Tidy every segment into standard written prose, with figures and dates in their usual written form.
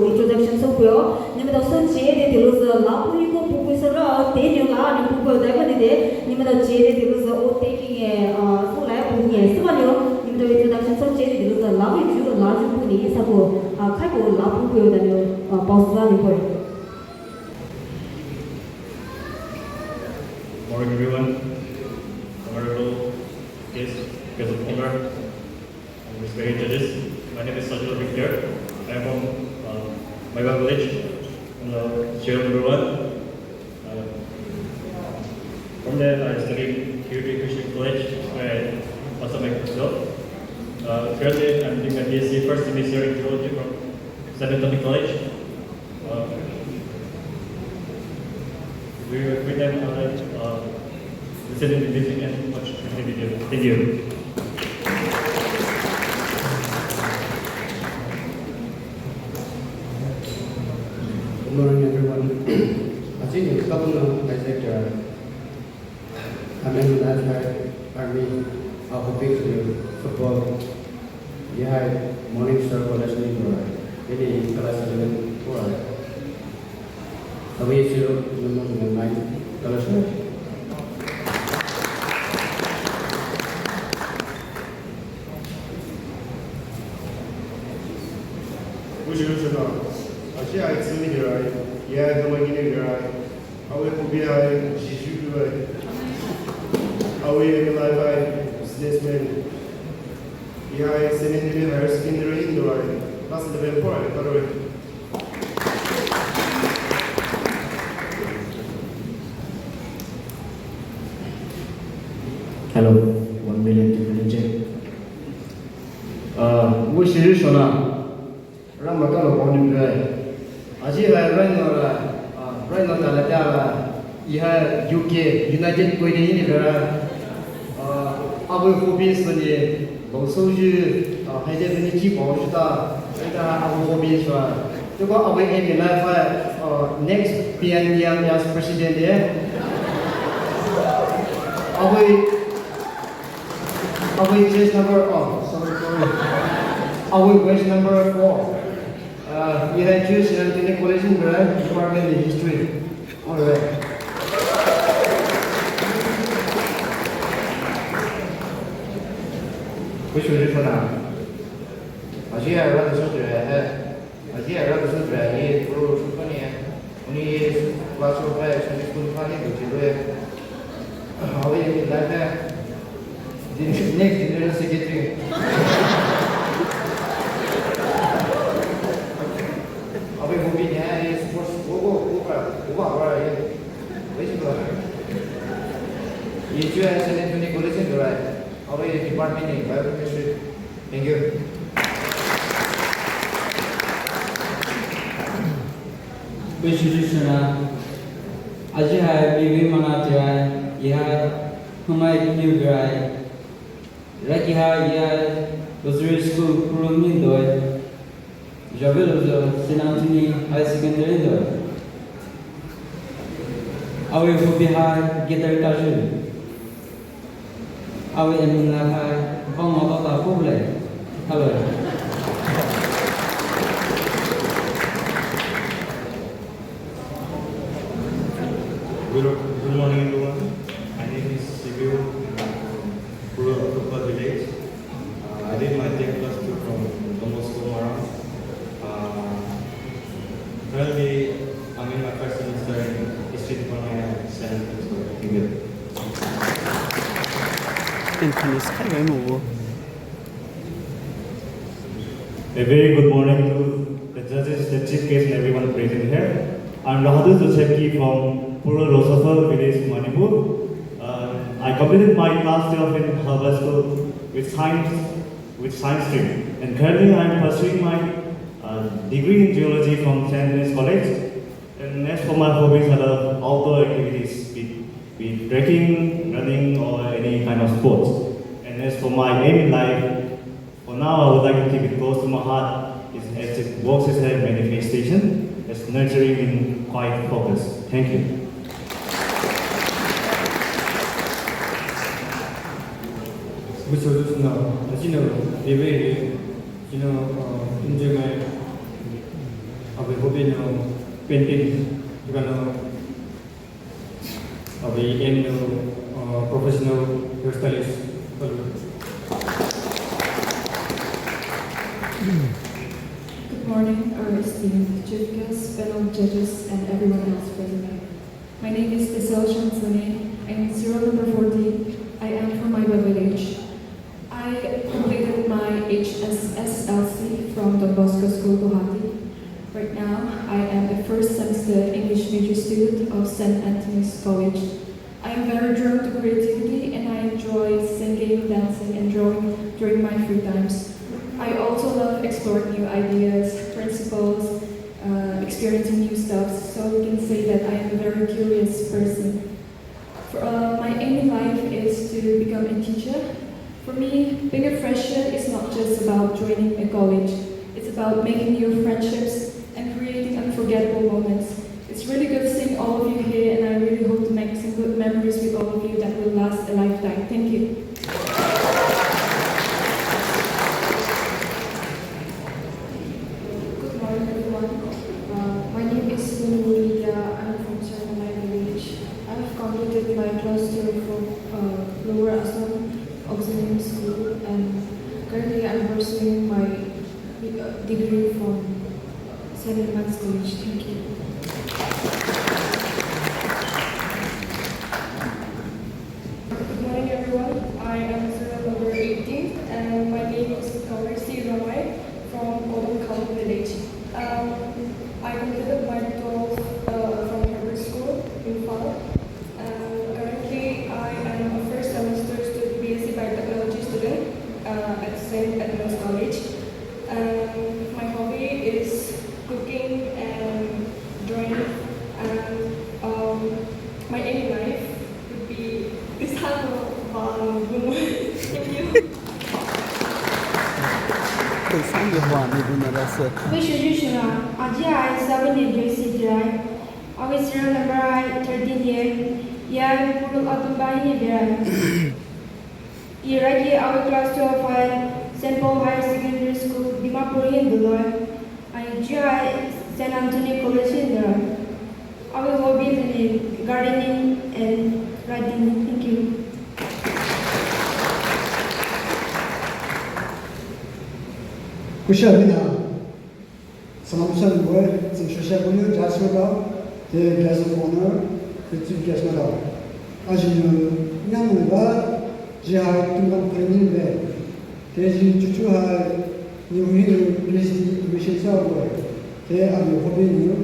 introduction 서고요. 님들 선지에 들어서 라프리고 보고서라 대녀가 보고 대번에 님들 지에 들어서 오테킹에 소라에 보니에 스마요. 님들 introduction 선지에 들어서 라프 주로 라주 분이 사고 칼고 라프고요 다녀 버스라니 보여. Morning everyone, honorable guests, guests of honor, and respected judges. My name is Sajul Victor. I am from Poumai village, Shillong number 1. From there I studied Purity Christian College, where I also make myself. Currently I'm doing my BSc first semester in theology from St. Anthony College. We were with them listening to music and watch the video. Thank you. Good morning, everyone. I think a couple of Isaac I'm in the national army of hoping to support the morning star college in any class 11 for we should remember my college. We should know. I see I see me here. Yeah, the money here. I will be here. She should do it. I will be alive. Businessman. Yeah, I see me here. I see me here. That's the very point. Hello, 1 million people check. We should show now. Ramakalo born in Aji right now Talatala, UK, United Kingdom, our hobbies when the Bosoju, Hydrogen Bosta, our hobbies were to go away in life next PNDM as president there. Our case number, our question number 4. We had choose in collision department in history. All right. Which will you for now? I see I rather so I see I rather so dry. Pro company. Only class of five, school funny, which is how we like that. Next general secretary. Abe movie है sports वो ये वैसे तो ये जो है St. Anthony College में हो रहा है अबे डिपार्टमेंट नहीं बायोकेमिस्ट्री. Thank you. Constitution आज है बीवी मनाते हैं यह हमारे न्यू ग्राय रखी है यह दूसरे स्कूल पुरानी दौर Javel was St. Anthony High Secondary there. Away from behind, get their casual. Away in the high, bomb of a public. Hello. Good morning everyone. My name is Sibiu from Poumai village. I did my 10th plus 2 from Moscow. Currently, I'm in my first semester in history department at St. Anthony's College. Thank you. A very good morning to the judges, the chief guests, and everyone present here. I'm Rahadul Joshepki from Puro Rosafal village, Manipur. I completed my class 12 in Harvard School with science stream, and currently I'm pursuing my degree in geology from St. Anthony's College. And as for my hobbies, I love outdoor activities, be trekking, running, or any kind of sports. And as for my aim in life, for now I would like to keep it close to my heart, as it works as a manifestation, as nurturing in quiet focus. Thank you. We should know, as you know, enjoy my our hobby no painting, because our aim no professional hairstylist. Good morning, our esteemed chief guests, panel judges, and everyone else present. My name is Isel Shansone. I am serial number 14. I am from my village. I completed my HSSLC from Don Bosco School, Guwahati. Right now, I am a first semester English major student of St. Anthony's College. I am very drawn to creativity and I enjoy singing, dancing, and drawing during my free times. I also love exploring new ideas, principles, experiencing new stuff, so we can say that I am a very curious person. My aim in life is to become a teacher. For me, being a fresher is not just about joining a college. It's about making new friendships and creating unforgettable moments. It's really good seeing all of you here, and I really hope to make some good memories with all of you that will last a lifetime. Thank you. Good morning, everyone. My name is Media. I'm from Poumai village. I have completed my class 2 from Lower Assam Auxiliary School, and currently I'm pursuing my degree from St. Anthony's College. Thank you. Good morning, everyone. I am serial number 18, and my name is Poumai from Poumai village. I completed my 12th from Harvard School in Fall. Currently, I am a first semester BSc Biotechnology student at St. Anthony's College. My hobby is cooking and drawing, and my aim in life would be this type of Thank you. 第三句话你不能来说。 We should use Ajia is 7 years old. Our serial number 13 years. Yeah, we put out the body there. Iraqi our class 12 St. Paul Higher Secondary School, Dimapur in Dubai. Ajia St. Anthony College in there. Our hobbies in gardening and writing. Thank you. Kushabina, Salamsan Boy, Shishabunu, Jasmine, the Glass of Honor, the Chief Guest Medal. As you know, Namuba, Jihad Tungan Prenimbe, Teji Chuchuha, New Hill, Mission Software, they are your hobby new,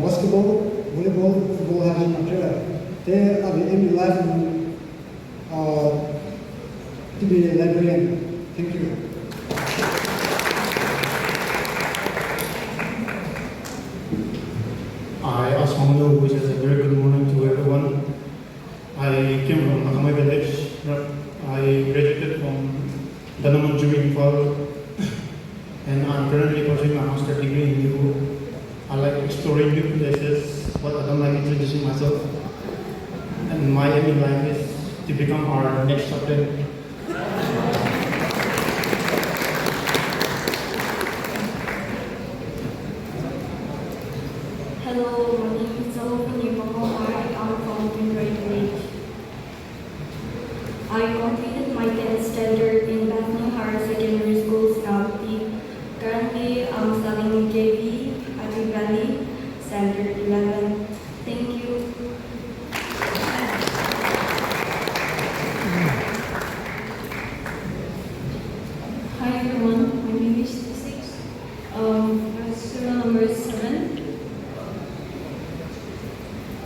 basketball, volleyball, football, having material. They are the aim in life to be a librarian. Thank you. Assalamualaikum, which is a very good morning to everyone. I came from Poumai village. I graduated from Danaman in Fall, and I'm currently pursuing my master's degree in New. I like exploring new places, but I don't like introducing myself. And my aim in life is to become our next chapter. Hello, my name is Shillong from Poumai. I'm from Poumai. I completed my 10th standard in Bethlehem Higher Secondary School, Scouty. Currently, I'm studying JV at the Valley, Standard 11. Thank you. Hi everyone, my name is Six. I'm serial number 7.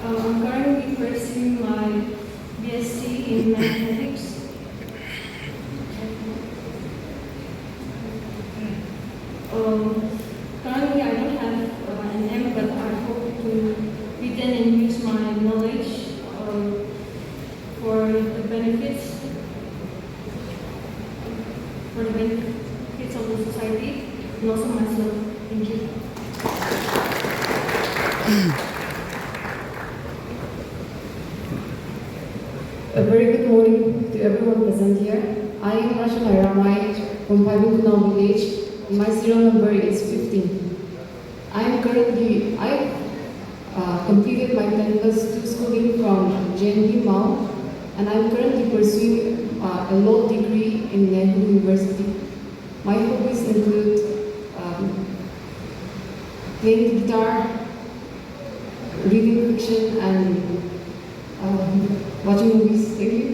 I'm currently pursuing my BSc in mathematics. Currently I don't have an aim, but I hope to retain and use my knowledge for the benefits of the society and also myself. Thank you. A very good morning to everyone present here. I am Rashana Ramai from Paibukuna village. My serial number is 15. completed my 10 plus 2 schooling from JNB Mao, and I'm currently pursuing a law degree in Nehru University. My hobbies include playing guitar, reading fiction, and watching movies. Thank you.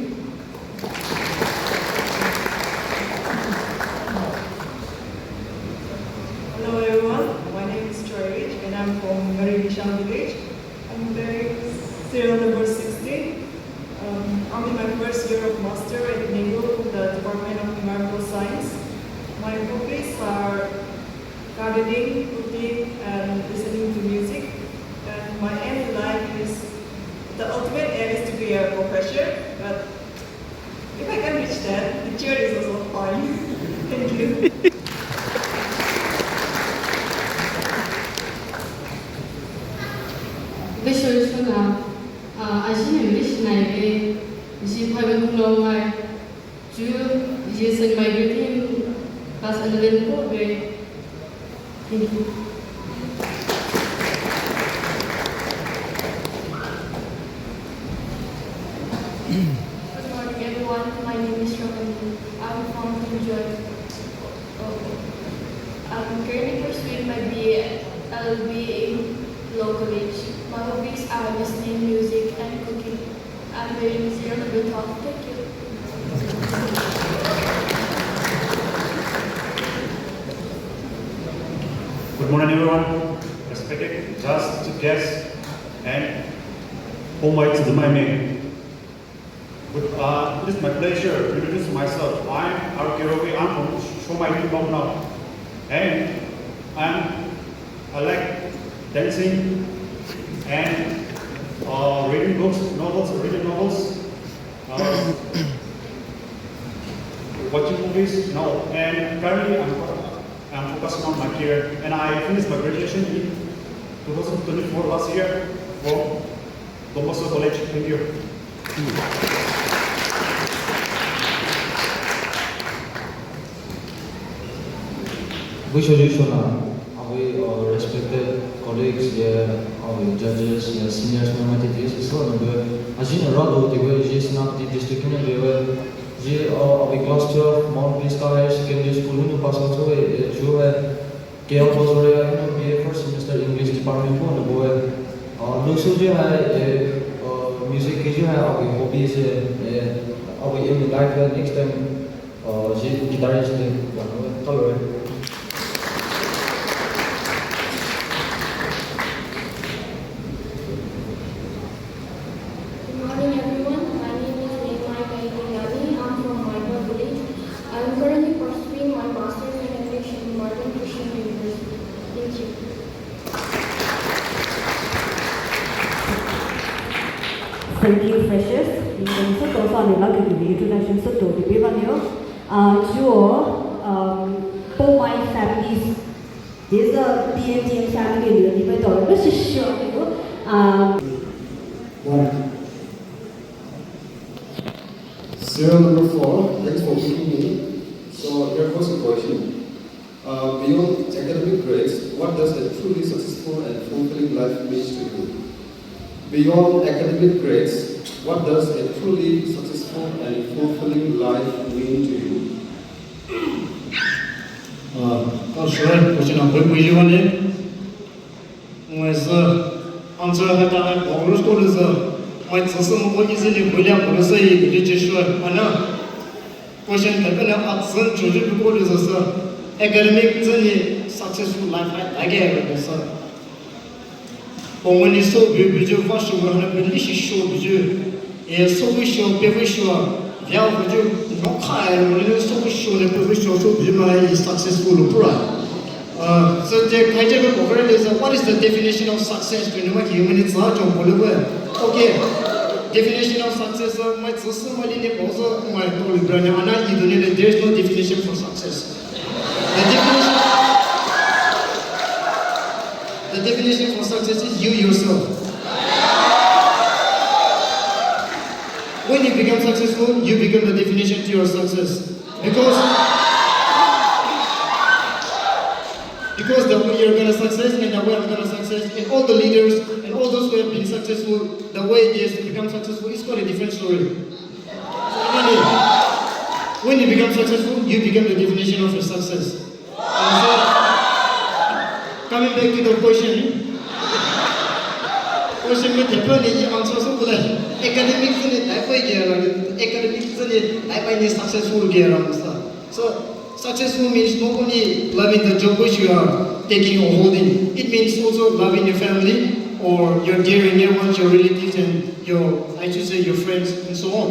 Hello everyone, my name is Troy and I'm from very Shillong village. I'm wearing serial number 16. I'm in my first year of master at NEGO, the Department of Environmental Science. My hobbies are gardening, cooking, and listening to music. And my aim in life is, the ultimate aim is to be a professor, but if I can reach that, the chair is also fine. Thank you. Visualization Asian Vision Ji Pagan Lomai Ju Jason migrating class 11 ko be. Thank you. Good morning, everyone. My name is Shillong. I'm from Poumai. I'm currently pursuing my BA in law college. My hobbies are listening music and cooking. I'm wearing 0 number 12. Thank you. Good morning, everyone. Respected just guests and Poumai is my name. It is my pleasure to introduce myself. I'm Arkerobi. I'm from Shillong now, and I like dancing and reading books, reading novels, watching movies. No, and currently I'm focusing on my career, and I finished my graduation in 2024 last year from Domoso College. Thank you. Visualization, our respected colleagues, our judges, seniors, teachers, so on. As you know, the way is not the district level. Our class 12 Mount Vista Higher Secondary School in Pasal so जो है केवल बस वाले BA first semester English department को ना वो है दूसरा जो है music की जो है our hobbies है our aim in life है next time जी guitarist है तो है Thank you, freshers. Những số tổ sau này là cái gì introduction số tổ thì biết bao nhiêu. Chúa Poumai families, bây giờ TNT family nữa thì bây giờ rất là sure Serial number 4, thanks for meeting me. So, your first question. Beyond academic grades, what does a truly successful and fulfilling life mean to you? Beyond academic grades, what does a truly successful and fulfilling life mean to you? Sure, question number 1. Answer that all schools my system what is in William Policy, which sure, Anna. Question that at children because academic successful life I get sir. When you saw you first you were really show you so we show people show yeah would you no kind when you so show the people show so be my successful so the kind of program is what is the definition of success to know what human is not okay definition of success my system my also my told brand there is no definition for success. The definition for success is you yourself. When you become successful, you become the definition to your success. Because the way you're gonna success and the their way of the success, and all the leaders and all those who have been successful, the way they have become successful is quite a different story. When you become successful, you become the definition of a success. So, coming back to the question में देखो नहीं answer सब बोला academic से नहीं life में गया academic से नहीं लाइफ में successful गया रहा so successful means not only loving the job which you are taking or holding, it means also loving your family or your dear and near ones, your relatives and your, I should say, your friends and so on.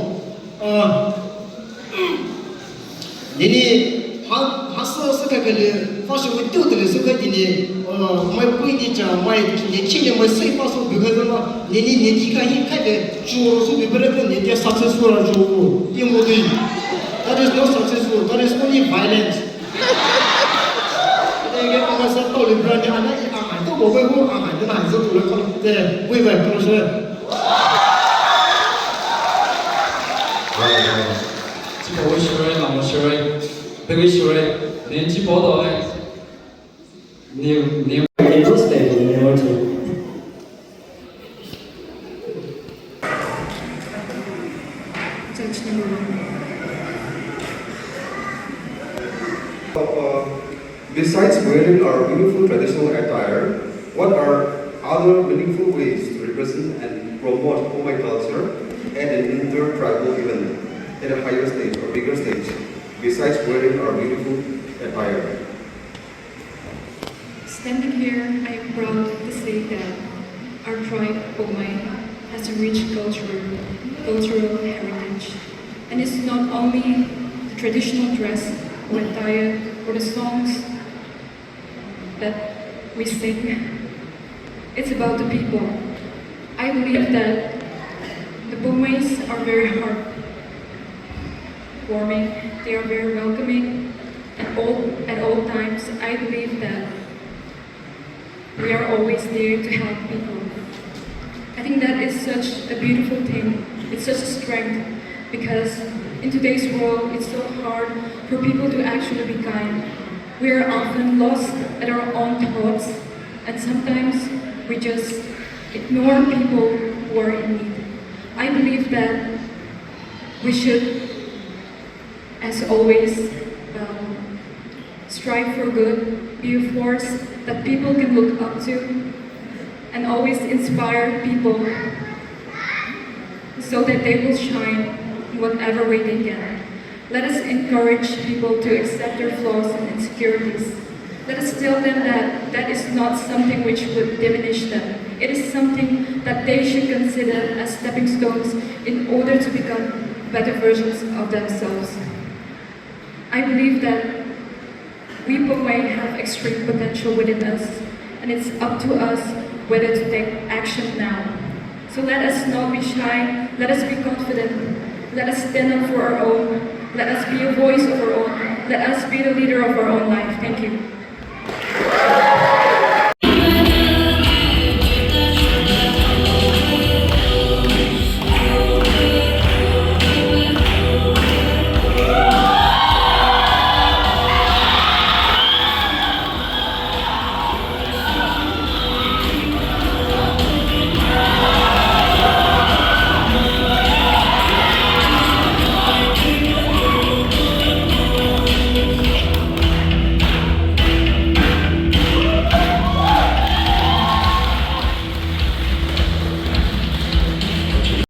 Nini hasa sekali fasa itu tu sekali ni mai pui ni cah mai ni cini mai sei pasu bekerja ma nini ni kai de jual su beberapa ni dia successful lah jual yang mudi that is not successful, that is only violence. Jadi kita rasa tahu lebih ni anak anak tu boleh buat anak tu nak tu boleh kalau deh boleh buat kalau saya. 这个我学的，那我学的，这个学的，年纪报道的，你。Besides wearing our beautiful traditional attire, what are other meaningful ways to represent and promote Poumai culture at an inter-tribal event at a higher stage or bigger stage, besides wearing our beautiful attire? Standing here, I am proud to say that our tribe, Poumai, has a rich cultural heritage. And it's not only the traditional dress or attire or the songs that we sing, it's about the people. I believe that the Poumais are very heartwarming, they are very welcoming, and at all times I believe that we are always there to help people. I think that is such a beautiful thing, it's such a strength, because in today's world it's so hard for people to actually be kind. We are often lost at our own thoughts, and sometimes we just ignore people who are in need. I believe that we should, as always, strive for good, be a force that people can look up to, and always inspire people so that they will shine in whatever way they can. Let us encourage people to accept their flaws and insecurities. Let us tell them that that is not something which would diminish them. It is something that they should consider as stepping stones in order to become better versions of themselves. I believe that we Poumai have extreme potential within us, and it's up to us whether to take action now. So let us not be shy, let us be confident, let us stand up for our own, let us be a voice of our own, let us be the leader of our own life. Thank you.